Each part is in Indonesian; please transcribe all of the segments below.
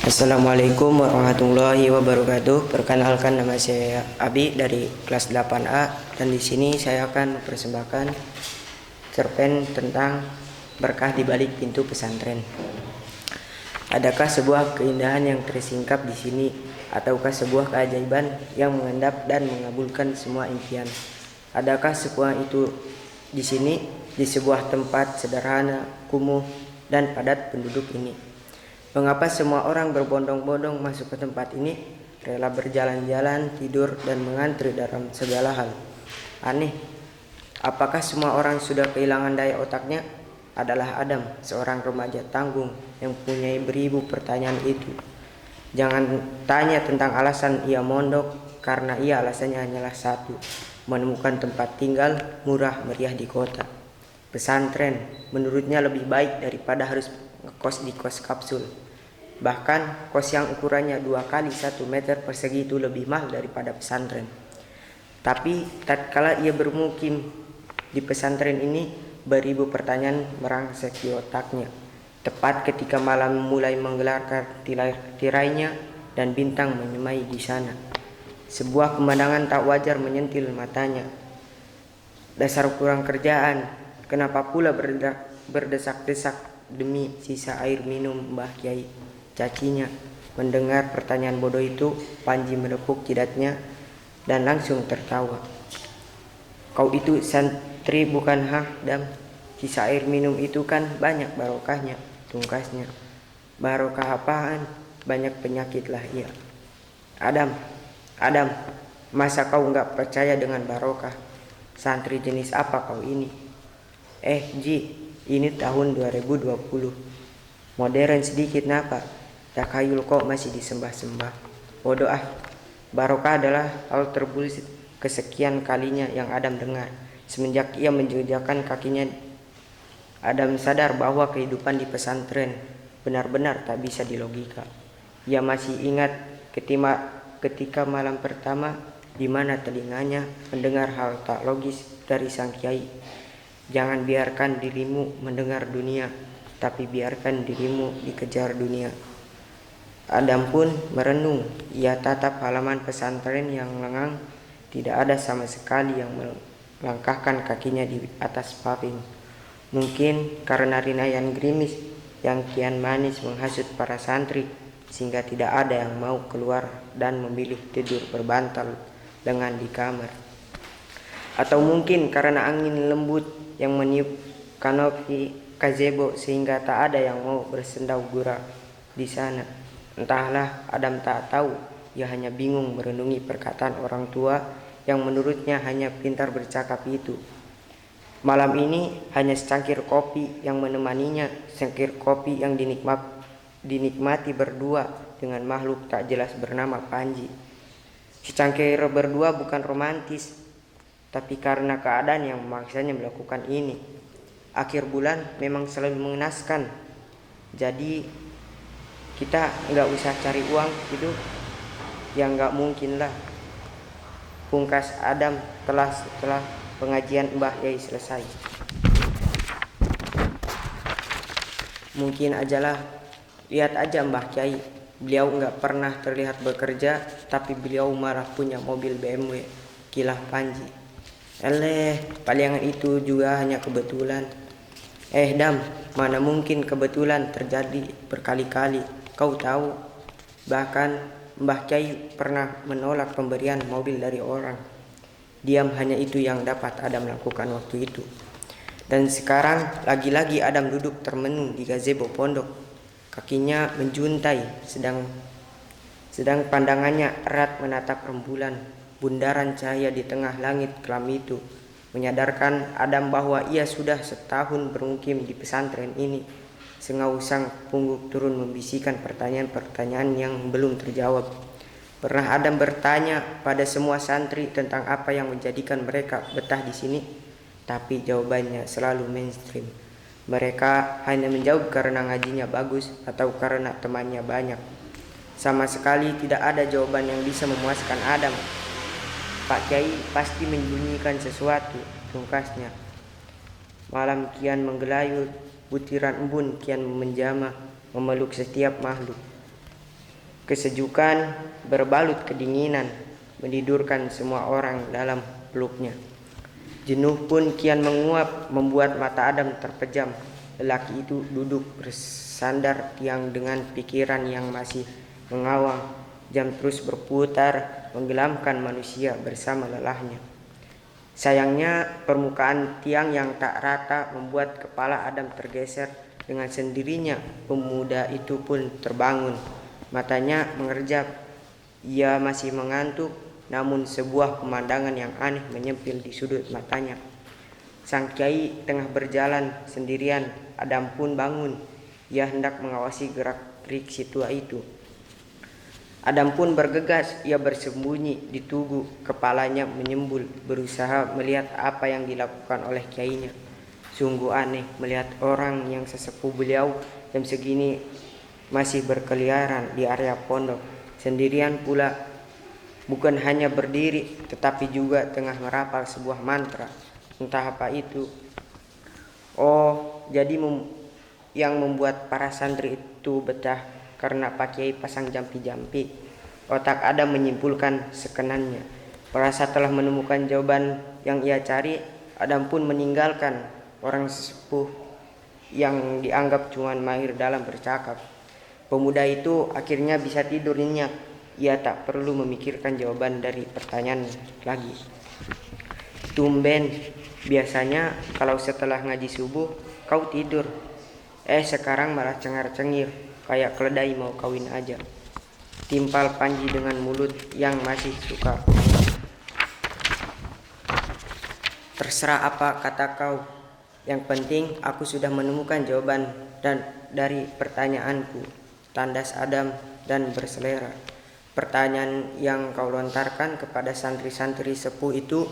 Assalamualaikum warahmatullahi wabarakatuh. Perkenalkan, nama saya Abi dari kelas 8A, dan di sini saya akan mempersembahkan cerpen tentang berkah di balik pintu pesantren. Adakah sebuah keindahan yang tersingkap di sini, ataukah sebuah keajaiban yang mengendap dan mengabulkan semua impian? Adakah sebuah itu di sini, di sebuah tempat sederhana, kumuh, dan padat penduduk ini? Mengapa semua orang berbondong-bondong masuk ke tempat ini, rela berjalan-jalan, tidur, dan mengantri dalam segala hal? Aneh, apakah semua orang sudah kehilangan daya otaknya? Adalah Adam, seorang remaja tanggung yang mempunyai beribu pertanyaan itu. Jangan tanya tentang alasan ia mondok, karena ia alasannya hanyalah satu: menemukan tempat tinggal murah meriah di kota. Pesantren menurutnya lebih baik daripada harus ngekos di kos kapsul. Bahkan kos yang ukurannya 2 kali 1 meter persegi itu lebih mahal daripada pesantren. Tapi tatkala ia bermukim di pesantren ini, beribu pertanyaan merangsek di otaknya. Tepat ketika malam mulai menggelarkan tirainya dan bintang menyemai di sana, sebuah pemandangan tak wajar menyentil matanya. Dasar kurang kerjaan, kenapa pula berdesak-desak demi sisa air minum Mbah Kiai, cacinya. Mendengar pertanyaan bodoh itu, Panji menepuk jidatnya dan langsung tertawa. Kau itu santri bukan, Dam? Sisa air minum itu kan banyak barokahnya, tungkasnya. Barokah apaan? Banyak penyakit lah ia. Adam, masa kau nggak percaya dengan barokah? Santri jenis apa kau ini? Ji, ini tahun 2020. Modern sedikit napa? Takayul kok masih disembah-sembah. Bodoh ah. Barokah adalah hal terbullshit kesekian kalinya yang Adam dengar. Semenjak ia menjejakkan kakinya, Adam sadar bahwa kehidupan di pesantren benar-benar tak bisa dilogika. Ia masih ingat ketika malam pertama di mana telinganya mendengar hal tak logis dari sang kiai. Jangan biarkan dirimu mendengar dunia, tapi biarkan dirimu dikejar dunia. Adam pun merenung. Ia tatap halaman pesantren yang lengang. Tidak ada sama sekali yang melangkahkan kakinya di atas paving. Mungkin karena rinayan gerimis yang kian manis menghasut para santri, sehingga tidak ada yang mau keluar dan memilih tidur berbantal lengan di kamar. Atau mungkin karena angin lembut yang meniup kanopi gazebo, sehingga tak ada yang mau bersendau gurau di sana. Entahlah, Adam tak tahu. Ia hanya bingung merenungi perkataan orang tua yang menurutnya hanya pintar bercakap itu. Malam ini hanya secangkir kopi yang menemaninya, secangkir kopi yang dinikmati berdua dengan makhluk tak jelas bernama Panji. Secangkir berdua bukan romantis, tapi karena keadaan yang memaksanya melakukan ini. Akhir bulan memang selalu mengenaskan, jadi kita nggak usah cari uang itu, yang nggak mungkin lah. Pungkas Adam setelah pengajian Mbah Yai selesai. Mungkin ajalah, lihat aja Mbah Kiai. Beliau nggak pernah terlihat bekerja, tapi beliau malah punya mobil BMW. Kilah Panji. Palingan itu juga hanya kebetulan. Dam, mana mungkin kebetulan terjadi berkali-kali. Kau tahu, bahkan Mbah Kiai pernah menolak pemberian mobil dari orang. Diam hanya itu yang dapat Adam lakukan waktu itu. Dan sekarang lagi-lagi Adam duduk termenung di gazebo pondok. Kakinya menjuntai, sedang pandangannya erat menatap rembulan, bundaran cahaya di tengah langit kelam itu, menyadarkan Adam bahwa ia sudah setahun bermukim di pesantren ini. Sengausang pungguk turun membisikkan pertanyaan-pertanyaan yang belum terjawab. Pernah Adam bertanya pada semua santri tentang apa yang menjadikan mereka betah di sini, tapi jawabannya selalu mainstream. Mereka hanya menjawab karena ngajinya bagus atau karena temannya banyak. Sama sekali tidak ada jawaban yang bisa memuaskan Adam. Pak Kiai pasti menyembunyikan sesuatu, tungkasnya. Malam kian menggelayut, butiran embun kian menjamah, memeluk setiap makhluk. Kesejukan berbalut kedinginan menidurkan semua orang dalam peluknya. Jenuh pun kian menguap membuat mata Adam terpejam. Lelaki itu duduk bersandar tiang dengan pikiran yang masih mengawang. Jam terus berputar menggelamkan manusia bersama lelahnya. Sayangnya permukaan tiang yang tak rata membuat kepala Adam tergeser. Dengan sendirinya pemuda itu pun terbangun. Matanya mengerjap. Ia masih mengantuk, namun sebuah pemandangan yang aneh menyempil di sudut matanya. Sang kiai tengah berjalan sendirian. Adam pun bangun. Ia hendak mengawasi gerak-gerik si tua itu. Adam pun bergegas. Ia bersembunyi di tugu, kepalanya menyembul, berusaha melihat apa yang dilakukan oleh kiainya. Sungguh aneh melihat orang yang sesepuh beliau jam segini masih berkeliaran di area pondok, sendirian pula. Bukan hanya berdiri, tetapi juga tengah merapal sebuah mantra. Entah apa itu. Oh, jadi yang membuat para santri itu betah karena Pak Kiai pasang jampi-jampi. Otak Adam menyimpulkan sekenannya. Merasa telah menemukan jawaban yang ia cari, Adam pun meninggalkan orang sesepuh yang dianggap cuman mahir dalam bercakap. Pemuda itu akhirnya bisa tidur nyenyak. Ia tak perlu memikirkan jawaban dari pertanyaan lagi. Tumben, biasanya kalau setelah ngaji subuh kau tidur. Sekarang malah cengar-cengir, kayak keledai mau kawin aja. Timpal Panji dengan mulut yang masih suka. Terserah apa kata kau. Yang penting aku sudah menemukan jawaban dari pertanyaanku. Tandas Adam dan berselera. Pertanyaan yang kau lontarkan kepada santri-santri sepuh itu,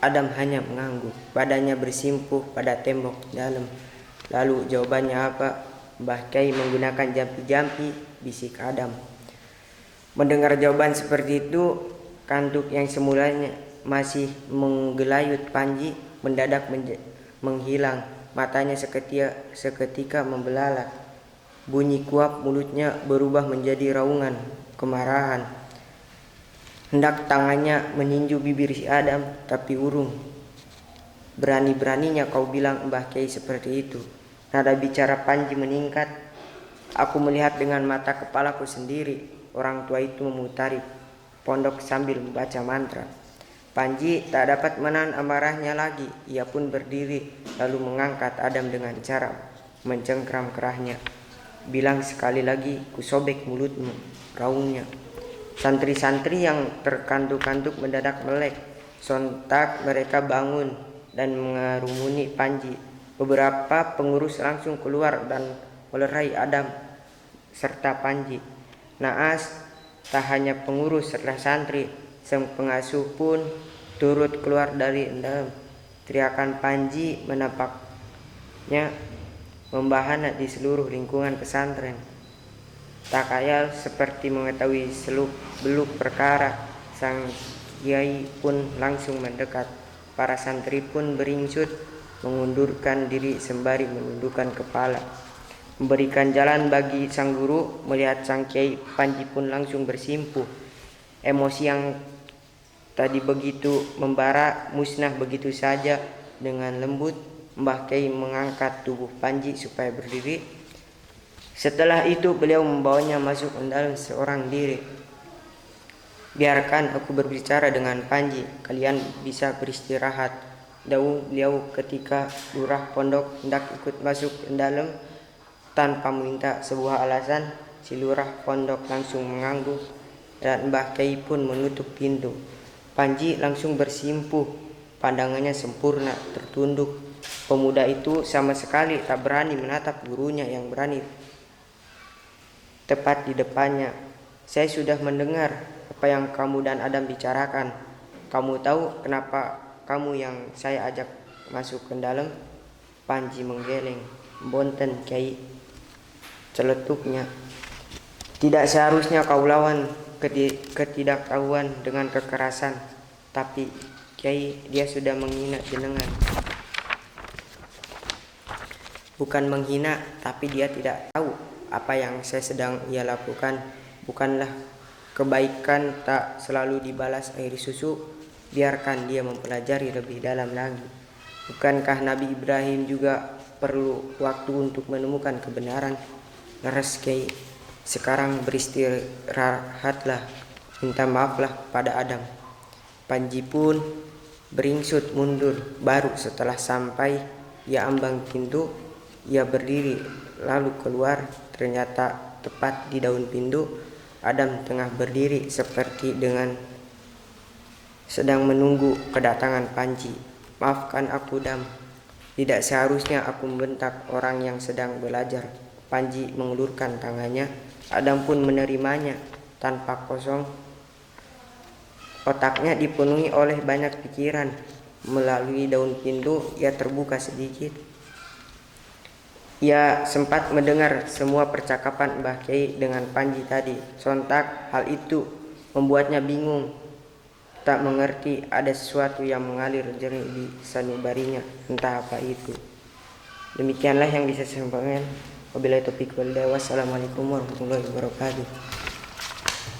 Adam hanya mengangguk. Badannya bersimpuh pada tembok dalam. Lalu jawabannya apa? Mbah Kiai menggunakan jampi-jampi, bisik Adam. Mendengar jawaban seperti itu, kantuk yang semulanya masih menggelayut Panji mendadak menghilang. Matanya seketika membelalak. Bunyi kuap mulutnya berubah menjadi raungan kemarahan. Hendak tangannya meninju bibir si Adam, tapi urung. Berani-beraninya kau bilang Mbah Kiai seperti itu. Nada bicara Panji meningkat. Aku melihat dengan mata kepalaku sendiri. Orang tua itu memutari pondok sambil membaca mantra. Panji tak dapat menahan amarahnya lagi. Ia pun berdiri lalu mengangkat Adam dengan cara mencengkram kerahnya. Bilang sekali lagi, kusobek mulutmu, raungnya. Santri-santri yang terkantuk-kantuk mendadak melek. Sontak mereka bangun dan mengerumuni Panji. Beberapa pengurus langsung keluar dan melerai Adam serta Panji. Naas, tak hanya pengurus serta santri, sang pengasuh pun turut keluar dari dalam. Teriakan Panji menampaknya membahana di seluruh lingkungan pesantren. Tak khayal seperti mengetahui seluk-beluk perkara, sang kiai pun langsung mendekat. Para santri pun beringsut mengundurkan diri sembari menundukkan kepala, memberikan jalan bagi sang guru. Melihat sang kiai, Panji pun langsung bersimpuh. Emosi yang tadi begitu membara musnah begitu saja. Dengan lembut Mbah Kiai mengangkat tubuh Panji supaya berdiri. Setelah itu beliau membawanya masuk ke dalam seorang diri. Biarkan aku berbicara dengan Panji, kalian bisa beristirahat. Dahulu beliau ketika lurah pondok hendak ikut masuk ke dalam tanpa meminta sebuah alasan. Si lurah pondok langsung mengangguk dan Mbah Kiai pun menutup pintu. Panji langsung bersimpuh, pandangannya sempurna tertunduk. Pemuda itu sama sekali tak berani menatap gurunya yang berani tepat di depannya. Saya sudah mendengar apa yang kamu dan Adam bicarakan. Kamu tahu kenapa kamu yang saya ajak masuk ke dalam? Panji menggeleng. Bonten Kiai, celetuknya. Tidak seharusnya kau lawan ketidaktahuan dengan kekerasan. Tapi Kiai, dia sudah menghina jenengan. Bukan menghina, tapi dia tidak tahu apa yang saya sedang ia lakukan. Bukanlah kebaikan tak selalu dibalas air susu, biarkan dia mempelajari lebih dalam lagi. Bukankah Nabi Ibrahim juga perlu waktu untuk menemukan kebenaran? Leres Kiai, sekarang beristirahatlah, minta maaflah pada Adam. Panji pun beringsut mundur, baru setelah sampai ia ambang pintu, ia berdiri lalu keluar. Ternyata tepat di daun pintu Adam tengah berdiri seperti sedang menunggu kedatangan Panji. Maafkan aku Dam, tidak seharusnya aku membentak orang yang sedang belajar. Panji mengulurkan tangannya, Adam pun menerimanya tanpa kosong. Otaknya dipenuhi oleh banyak pikiran. Melalui daun pintu ia terbuka sedikit. Ia sempat mendengar semua percakapan Mbah Kiai dengan Panji tadi. Sontak hal itu membuatnya bingung, tak mengerti ada sesuatu yang mengalir jernih di sanubarinya, entah apa itu. Demikianlah yang bisa saya sampaikan. Wabillahi taufiq wal hidayah. Wassalamualaikum warahmatullahi wabarakatuh.